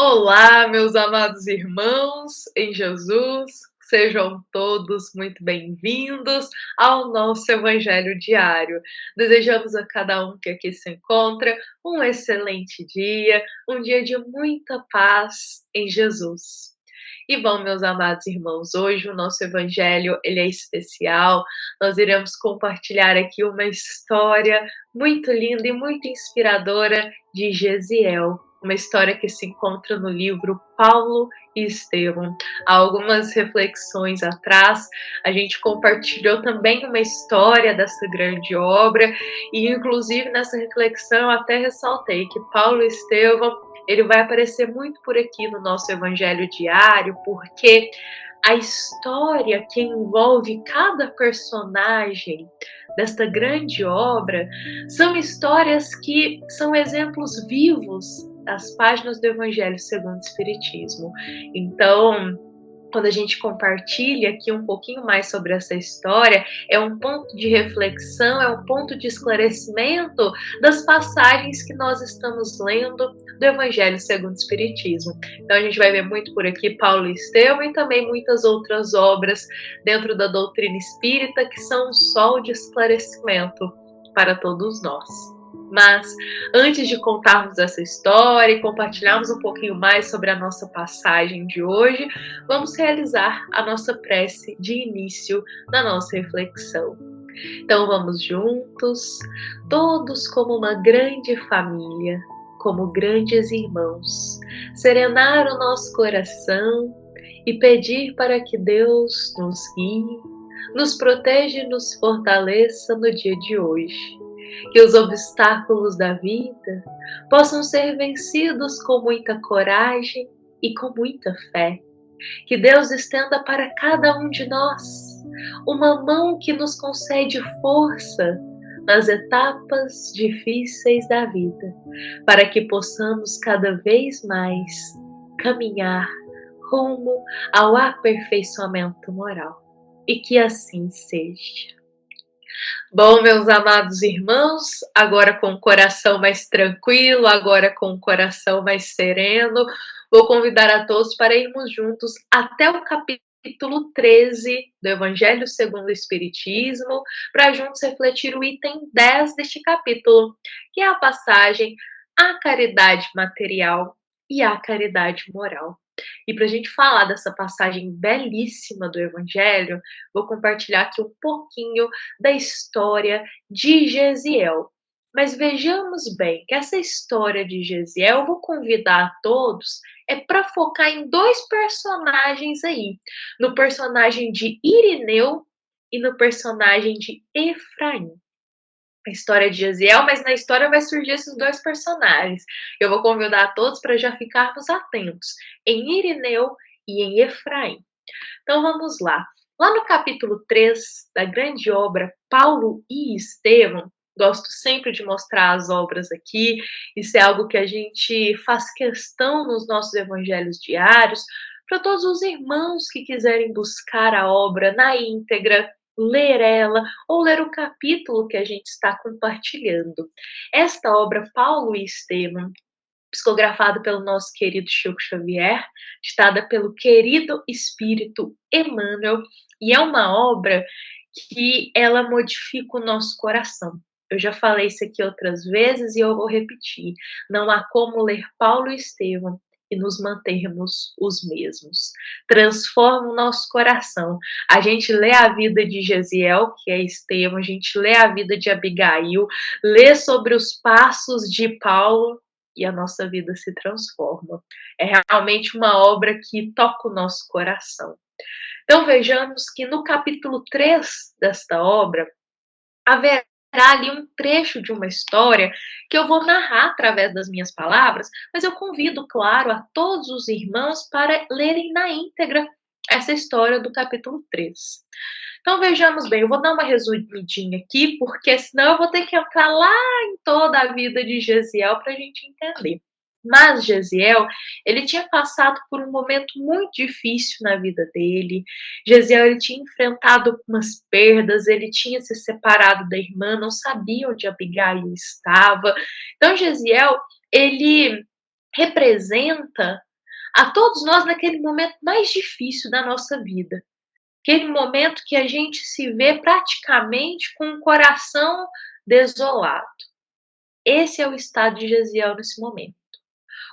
Olá, meus amados irmãos em Jesus, sejam todos muito bem-vindos ao nosso Evangelho Diário. Desejamos a cada um que aqui se encontra um excelente dia, um dia de muita paz em Jesus. E bom, meus amados irmãos, hoje o nosso Evangelho ele é especial. Nós iremos compartilhar aqui uma história muito linda e muito inspiradora de Gesiel. Uma história que se encontra no livro Paulo e Estevão. Há algumas reflexões atrás, a gente compartilhou também uma história dessa grande obra, e inclusive nessa reflexão eu até ressaltei que Paulo e Estevão, ele vai aparecer muito por aqui no nosso Evangelho Diário, porque a história que envolve cada personagem desta grande obra são histórias que são exemplos vivos das páginas do Evangelho segundo o Espiritismo. Então, quando a gente compartilha aqui um pouquinho mais sobre essa história, é um ponto de reflexão, é um ponto de esclarecimento das passagens que nós estamos lendo do Evangelho segundo o Espiritismo. Então a gente vai ver muito por aqui Paulo e Estevão e também muitas outras obras dentro da doutrina espírita que são um sol de esclarecimento para todos nós. Mas antes de contarmos essa história e compartilharmos um pouquinho mais sobre a nossa passagem de hoje, vamos realizar a nossa prece de início da nossa reflexão. Então vamos juntos, todos como uma grande família, como grandes irmãos, serenar o nosso coração e pedir para que Deus nos guie, nos proteja e nos fortaleça no dia de hoje. Que os obstáculos da vida possam ser vencidos com muita coragem e com muita fé. Que Deus estenda para cada um de nós uma mão que nos concede força nas etapas difíceis da vida, para que possamos cada vez mais caminhar rumo ao aperfeiçoamento moral. E que assim seja. Bom, meus amados irmãos, agora com o coração mais tranquilo, agora com o coração mais sereno, vou convidar a todos para irmos juntos até o capítulo 13 do Evangelho segundo o Espiritismo, para juntos refletir o item 10 deste capítulo, que é a passagem A Caridade Material e a Caridade Moral. E para a gente falar dessa passagem belíssima do Evangelho, vou compartilhar aqui um pouquinho da história de Gesiel. Mas vejamos bem que essa história de Gesiel, eu vou convidar a todos, é para focar em dois personagens aí. No personagem de Irineu e no personagem de Efraim. A história de Gesiel, mas na história vai surgir esses dois personagens. Eu vou convidar a todos para já ficarmos atentos em Irineu e em Efraim. Então vamos lá. Lá no capítulo 3 da grande obra Paulo e Estevão, gosto sempre de mostrar as obras aqui, isso é algo que a gente faz questão nos nossos evangelhos diários, para todos os irmãos que quiserem buscar a obra na íntegra, ler ela ou ler o capítulo que a gente está compartilhando. Esta obra, Paulo e Estevão, psicografada pelo nosso querido Chico Xavier, ditada pelo querido espírito Emmanuel, e é uma obra que ela modifica o nosso coração. Eu já falei isso aqui outras vezes e eu vou repetir. Não há como ler Paulo e Estevão e nos mantermos os mesmos. Transforma o nosso coração. A gente lê a vida de Gesiel, que é Estevão, a gente lê a vida de Abigail, lê sobre os passos de Paulo e a nossa vida se transforma. É realmente uma obra que toca o nosso coração. Então vejamos que no capítulo 3 desta obra, haverá ali um trecho de uma história que eu vou narrar através das minhas palavras, mas eu convido, claro, a todos os irmãos para lerem na íntegra essa história do capítulo 3. Então vejamos bem, eu vou dar uma resumidinha aqui, porque senão eu vou ter que entrar lá em toda a vida de Gesiel para a gente entender. Mas Gesiel, ele tinha passado por um momento muito difícil na vida dele. Gesiel, ele tinha enfrentado umas perdas, ele tinha se separado da irmã, não sabia onde Abigail estava. Então Gesiel, ele representa a todos nós naquele momento mais difícil da nossa vida. Aquele momento que a gente se vê praticamente com o coração desolado. Esse é o estado de Gesiel nesse momento.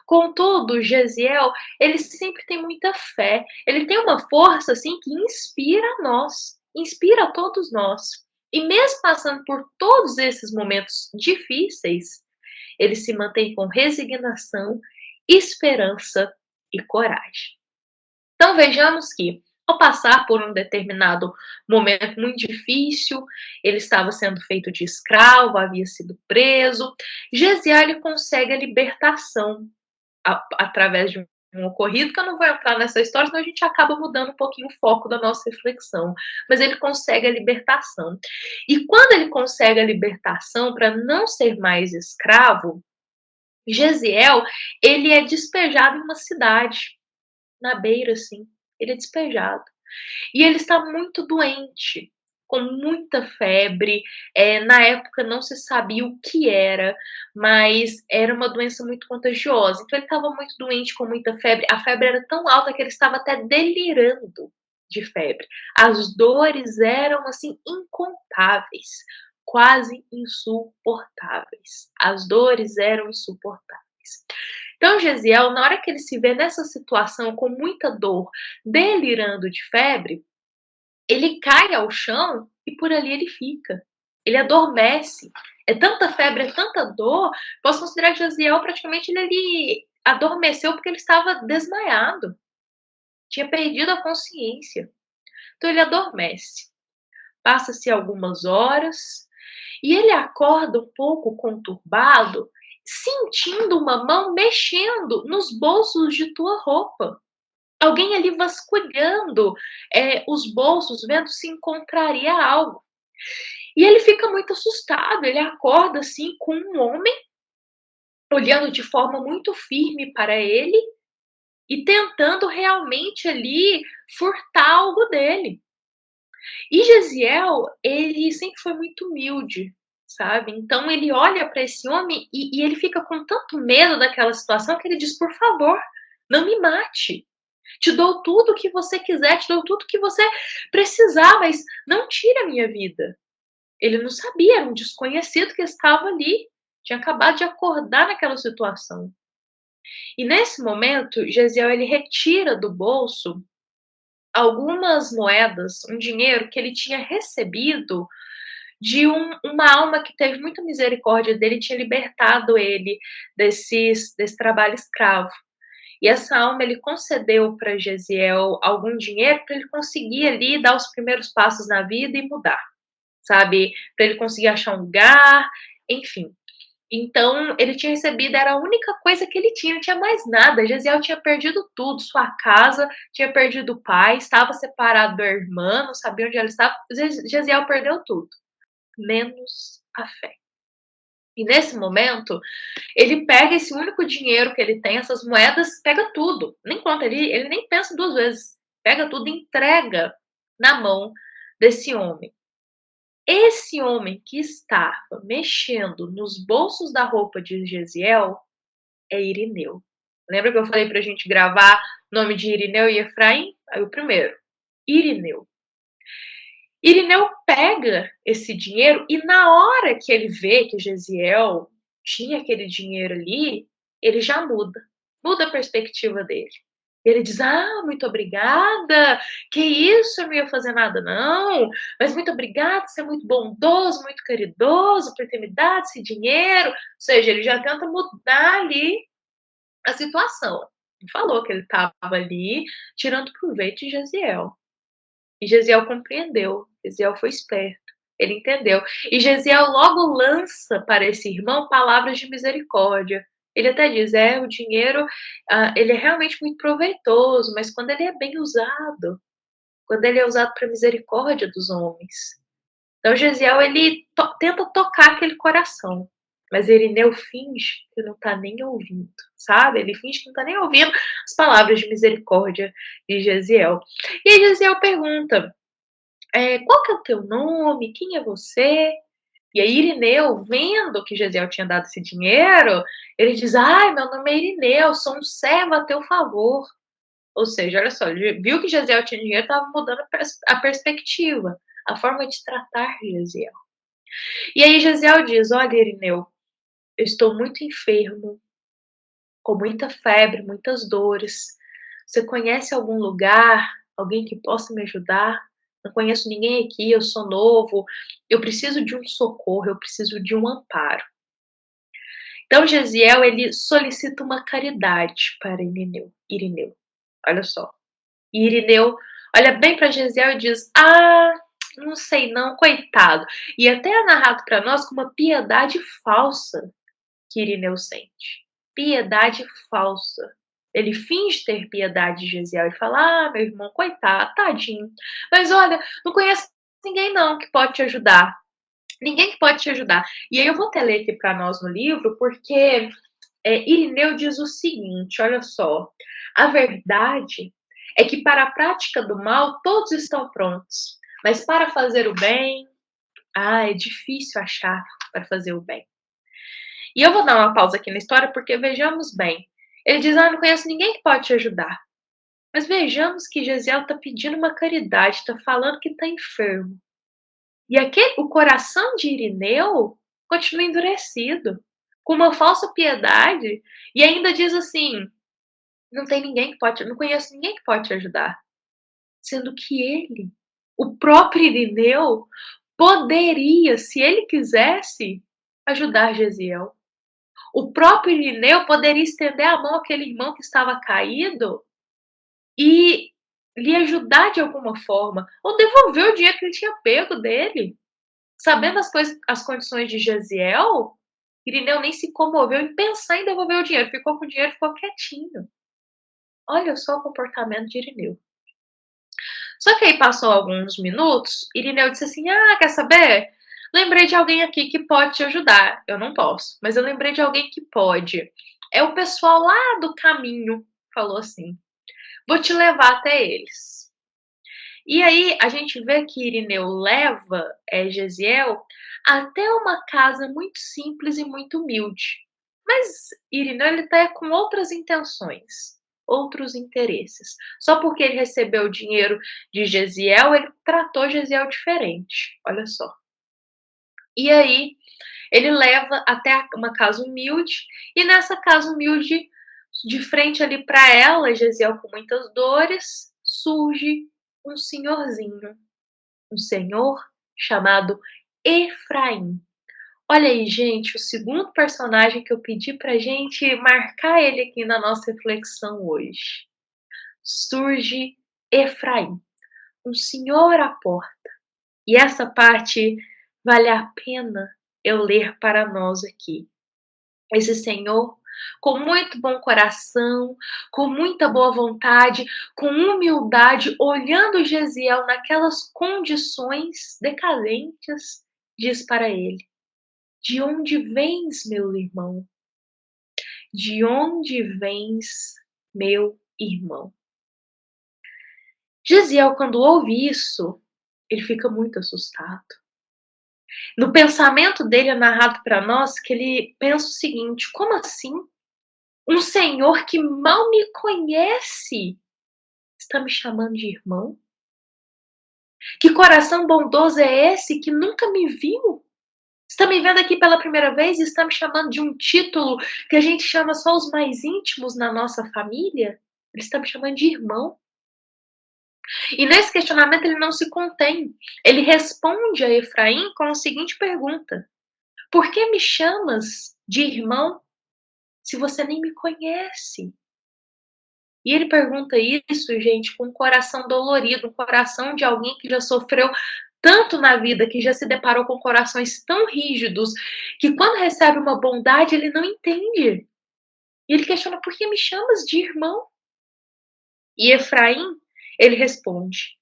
Contudo, Gesiel, ele sempre tem muita fé. Ele tem uma força assim que inspira a nós, inspira a todos nós. E mesmo passando por todos esses momentos difíceis, ele se mantém com resignação, esperança e coragem. Então vejamos que, ao passar por um determinado momento muito difícil, ele estava sendo feito de escravo, havia sido preso, Gesiel ele consegue a libertação através de um ocorrido, que eu não vou entrar nessa história, senão a gente acaba mudando um pouquinho o foco da nossa reflexão. Mas ele consegue a libertação. E quando ele consegue a libertação para não ser mais escravo, Gesiel, ele é despejado em uma cidade, na beira, assim. Ele é despejado. E ele está muito doente, com muita febre. Na época não se sabia o que era, mas era uma doença muito contagiosa. Então ele estava muito doente, com muita febre. A febre era tão alta que ele estava até delirando de febre. As dores eram assim incontáveis, quase insuportáveis. As dores eram insuportáveis. Então, Gesiel, na hora que ele se vê nessa situação com muita dor, delirando de febre, ele cai ao chão e por ali ele fica. Ele adormece. É tanta febre, é tanta dor, posso considerar que Gesiel praticamente ele adormeceu porque ele estava desmaiado. Tinha perdido a consciência. Então ele adormece. Passa-se algumas horas e ele acorda um pouco conturbado, sentindo uma mão mexendo nos bolsos de tua roupa. Alguém ali vasculhando os bolsos, vendo se encontraria algo. E ele fica muito assustado, ele acorda assim com um homem olhando de forma muito firme para ele e tentando realmente ali furtar algo dele. E Gesiel, ele sempre foi muito humilde, sabe? Então ele olha para esse homem e ele fica com tanto medo daquela situação que ele diz: por favor, não me mate. Te dou tudo o que você quiser, te dou tudo o que você precisar, mas não tire a minha vida. Ele não sabia, era um desconhecido que estava ali, tinha acabado de acordar naquela situação. E nesse momento, Gesiel ele retira do bolso algumas moedas, um dinheiro que ele tinha recebido de uma alma que teve muita misericórdia dele e tinha libertado ele desse trabalho escravo. E essa alma ele concedeu para Gesiel algum dinheiro para ele conseguir ali dar os primeiros passos na vida e mudar, sabe? Para ele conseguir achar um lugar, enfim. Então, ele tinha recebido, era a única coisa que ele tinha, não tinha mais nada. Gesiel tinha perdido tudo, sua casa, tinha perdido o pai, estava separado da irmã, não sabia onde ela estava. Gesiel perdeu tudo, menos a fé. E nesse momento, ele pega esse único dinheiro que ele tem, essas moedas, pega tudo. Nem conta, ele nem pensa duas vezes. Pega tudo e entrega na mão desse homem. Esse homem que estava mexendo nos bolsos da roupa de Gesiel é Irineu. Lembra que eu falei pra gente gravar o nome de Irineu e Efraim? Aí o primeiro, Irineu. Irineu pega esse dinheiro e na hora que ele vê que Gesiel tinha aquele dinheiro ali, ele já muda a perspectiva dele. Ele diz: "Ah, muito obrigada, que isso, eu não ia fazer nada não, mas muito obrigada, você é muito bondoso, muito caridoso por ter me dado esse dinheiro", ou seja, ele já tenta mudar ali a situação. Ele falou que ele estava ali tirando proveito de Gesiel. E Gesiel compreendeu, Gesiel foi esperto, ele entendeu. E Gesiel logo lança para esse irmão palavras de misericórdia. Ele até diz: o dinheiro, ele é realmente muito proveitoso, mas quando ele é bem usado, quando ele é usado para misericórdia dos homens. Então Gesiel, ele tenta tocar aquele coração, mas Irineu finge que não está nem ouvindo, sabe? Ele finge que não está nem ouvindo as palavras de misericórdia de Gesiel. E aí Gesiel pergunta: qual que é o teu nome? Quem é você? E aí Irineu, vendo que Gesiel tinha dado esse dinheiro, ele diz: "Ai, meu nome é Irineu, sou um servo a teu favor". Ou seja, olha só, ele viu que Gesiel tinha dinheiro, estava mudando a perspectiva, a forma de tratar Gesiel. E aí Gesiel diz: "Olha, Irineu, eu estou muito enfermo, com muita febre, muitas dores. Você conhece algum lugar, alguém que possa me ajudar? Não conheço ninguém aqui, eu sou novo, eu preciso de um socorro, eu preciso de um amparo". Então Gesiel, ele solicita uma caridade para Irineu. Olha só. E Irineu olha bem para Gesiel e diz: "Ah, não sei não, coitado". E até é narrado para nós com uma piedade falsa que Irineu sente. Piedade falsa. Ele finge ter piedade de Gesiel e fala: "Ah, meu irmão, coitado, tadinho. Mas olha, não conheço ninguém não que pode te ajudar. Ninguém que pode te ajudar". E aí eu vou até ler aqui para nós no livro, porque Irineu diz o seguinte, olha só: "A verdade é que para a prática do mal todos estão prontos, mas para fazer o bem, é difícil achar para fazer o bem". E eu vou dar uma pausa aqui na história, porque vejamos bem, ele diz: "Ah, não conheço ninguém que pode te ajudar". Mas vejamos que Gesiel está pedindo uma caridade, está falando que está enfermo. E o coração de Irineu continua endurecido, com uma falsa piedade, e ainda diz assim: não conheço ninguém que pode te ajudar. Sendo que ele, o próprio Irineu, poderia, se ele quisesse, ajudar Gesiel. O próprio Irineu poderia estender a mão àquele irmão que estava caído e lhe ajudar de alguma forma, ou devolver o dinheiro que ele tinha pego dele. Sabendo as condições de Gesiel, Irineu nem se comoveu em pensar em devolver o dinheiro, ficou com o dinheiro e ficou quietinho. Olha só o comportamento de Irineu. Só que aí passou alguns minutos, Irineu disse assim: "Ah, quer saber? Lembrei de alguém aqui que pode te ajudar. Eu não posso, mas eu lembrei de alguém que pode. É o pessoal lá do caminho", falou assim. "Vou te levar até eles". E aí a gente vê que Irineu leva Gesiel até uma casa muito simples e muito humilde. Mas Irineu, ele tá com outras intenções, outros interesses. Só porque ele recebeu o dinheiro de Gesiel, ele tratou Gesiel diferente. Olha só. E aí ele leva até uma casa humilde, e nessa casa humilde, de frente ali para ela, Gesiel com muitas dores, surge um senhorzinho, um senhor chamado Efraim. Olha aí, gente, o segundo personagem que eu pedi pra gente marcar ele aqui na nossa reflexão hoje. Surge Efraim, um senhor à porta. E essa parte vale a pena eu ler para nós aqui. Esse senhor, com muito bom coração, com muita boa vontade, com humildade, olhando Gesiel naquelas condições decadentes, diz para ele: "De onde vens, meu irmão? De onde vens, meu irmão?". Gesiel, quando ouve isso, ele fica muito assustado. No pensamento dele é narrado para nós que ele pensa o seguinte: como assim? Um senhor que mal me conhece está me chamando de irmão? Que coração bondoso é esse que nunca me viu? Está me vendo aqui pela primeira vez e está me chamando de um título que a gente chama só os mais íntimos na nossa família? Ele está me chamando de irmão. E nesse questionamento ele não se contém. Ele responde a Efraim com a seguinte pergunta: "Por que me chamas de irmão se você nem me conhece?". E ele pergunta isso, gente, com um coração dolorido, um coração de alguém que já sofreu tanto na vida, que já se deparou com corações tão rígidos, que quando recebe uma bondade ele não entende. E ele questiona: "Por que me chamas de irmão?". E Efraim, ele responde: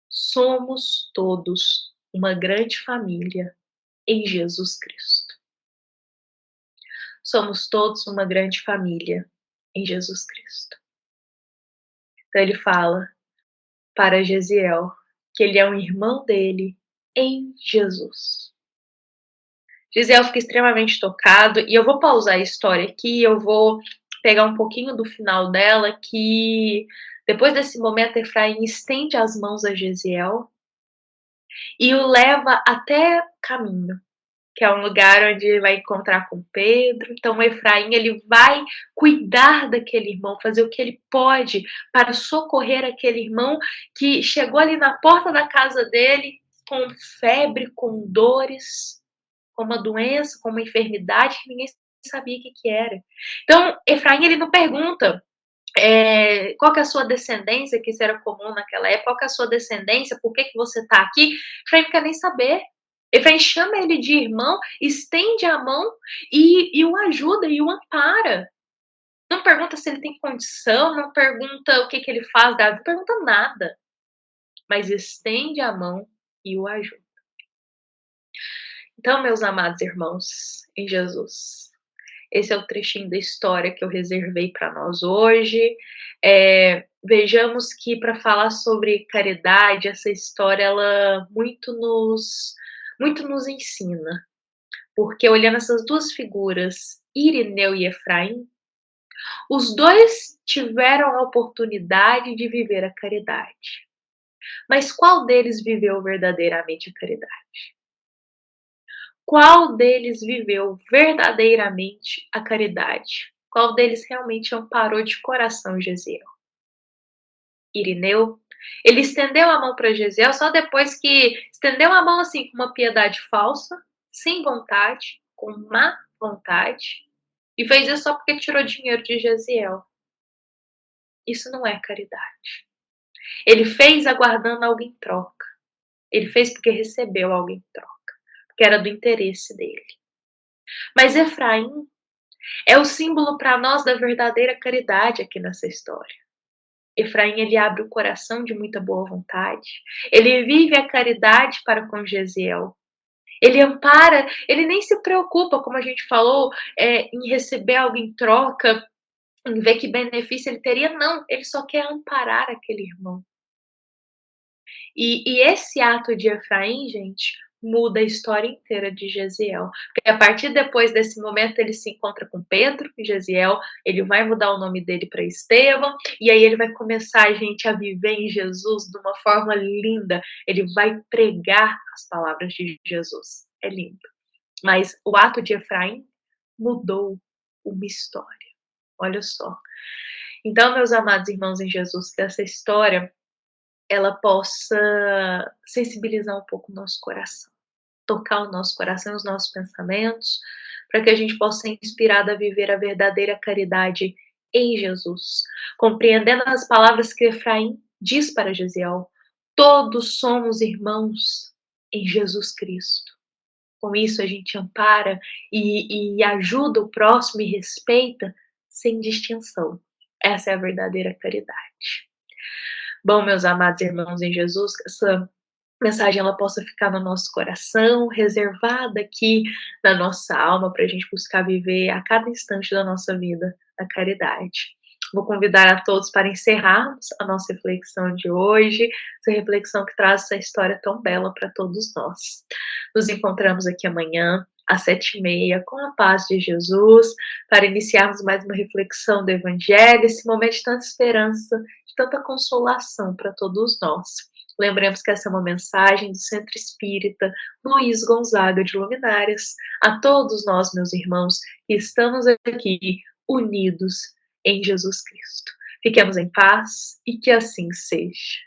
"Somos todos uma grande família em Jesus Cristo". Somos todos uma grande família em Jesus Cristo. Então ele fala para Gesiel que ele é um irmão dele em Jesus. Gisiel fica extremamente tocado, e eu vou pausar a história aqui, eu vou pegar um pouquinho do final dela, que depois desse momento Efraim estende as mãos a Gisiel e o leva até caminho, que é um lugar onde ele vai encontrar com Pedro. Então Efraim, ele vai cuidar daquele irmão, fazer o que ele pode para socorrer aquele irmão que chegou ali na porta da casa dele com febre, com dores, com uma doença, com uma enfermidade que ninguém sabia o que era. Então Efraim, ele não pergunta qual que é a sua descendência, que isso era comum naquela época, qual que é a sua descendência, por que, que você está aqui? Efraim não quer nem saber. Efraim chama ele de irmão, estende a mão e o ajuda e o ampara. Não pergunta se ele tem condição, não pergunta o que, que ele faz da vida, não pergunta nada. Mas estende a mão e o ajuda. Então, meus amados irmãos em Jesus, esse é o trechinho da história que eu reservei para nós hoje. Vejamos que para falar sobre caridade, essa história ela muito nos ensina, porque olhando essas duas figuras, Irineu e Efraim, os dois tiveram a oportunidade de viver a caridade. Mas qual deles viveu verdadeiramente a caridade? Qual deles viveu verdadeiramente a caridade? Qual deles realmente amparou de coração Gesiel? Irineu? Ele estendeu a mão para Gesiel só depois que estendeu a mão assim com uma piedade falsa, sem vontade, com má vontade, e fez isso só porque tirou dinheiro de Gesiel. Isso não é caridade. Ele fez aguardando algo em troca. Ele fez porque recebeu algo em troca, porque era do interesse dele. Mas Efraim é o símbolo para nós da verdadeira caridade aqui nessa história. Efraim, ele abre o coração de muita boa vontade. Ele vive a caridade para com Gesiel. Ele ampara, ele nem se preocupa, como a gente falou, em receber algo em troca, em ver que benefício ele teria. Não, ele só quer amparar aquele irmão. E esse ato de Efraim, gente, muda a história inteira de Gesiel. Porque a partir depois desse momento ele se encontra com Pedro e Gesiel, ele vai mudar o nome dele para Estevão, e aí ele vai começar, gente, a viver em Jesus de uma forma linda. Ele vai pregar as palavras de Jesus. É lindo. Mas o ato de Efraim mudou uma história. Olha só. Então, meus amados irmãos em Jesus, que essa história ela possa sensibilizar um pouco o nosso coração, tocar o nosso coração, os nossos pensamentos, para que a gente possa ser inspirado a viver a verdadeira caridade em Jesus, compreendendo as palavras que Efraim diz para Gesiel: todos somos irmãos em Jesus Cristo. Com isso a gente ampara e ajuda o próximo e respeita sem distinção. Essa é a verdadeira caridade. Bom, meus amados irmãos em Jesus, que essa mensagem ela possa ficar no nosso coração, reservada aqui na nossa alma, para a gente buscar viver a cada instante da nossa vida a caridade. Vou convidar a todos para encerrarmos a nossa reflexão de hoje, essa reflexão que traz essa história tão bela para todos nós. Nos encontramos aqui amanhã, às 7h30, com a paz de Jesus, para iniciarmos mais uma reflexão do Evangelho, esse momento de tanta esperança, de tanta consolação para todos nós. Lembremos que essa é uma mensagem do Centro Espírita Luiz Gonzaga de Luminárias. A todos nós, meus irmãos, que estamos aqui unidos em Jesus Cristo. Fiquemos em paz e que assim seja.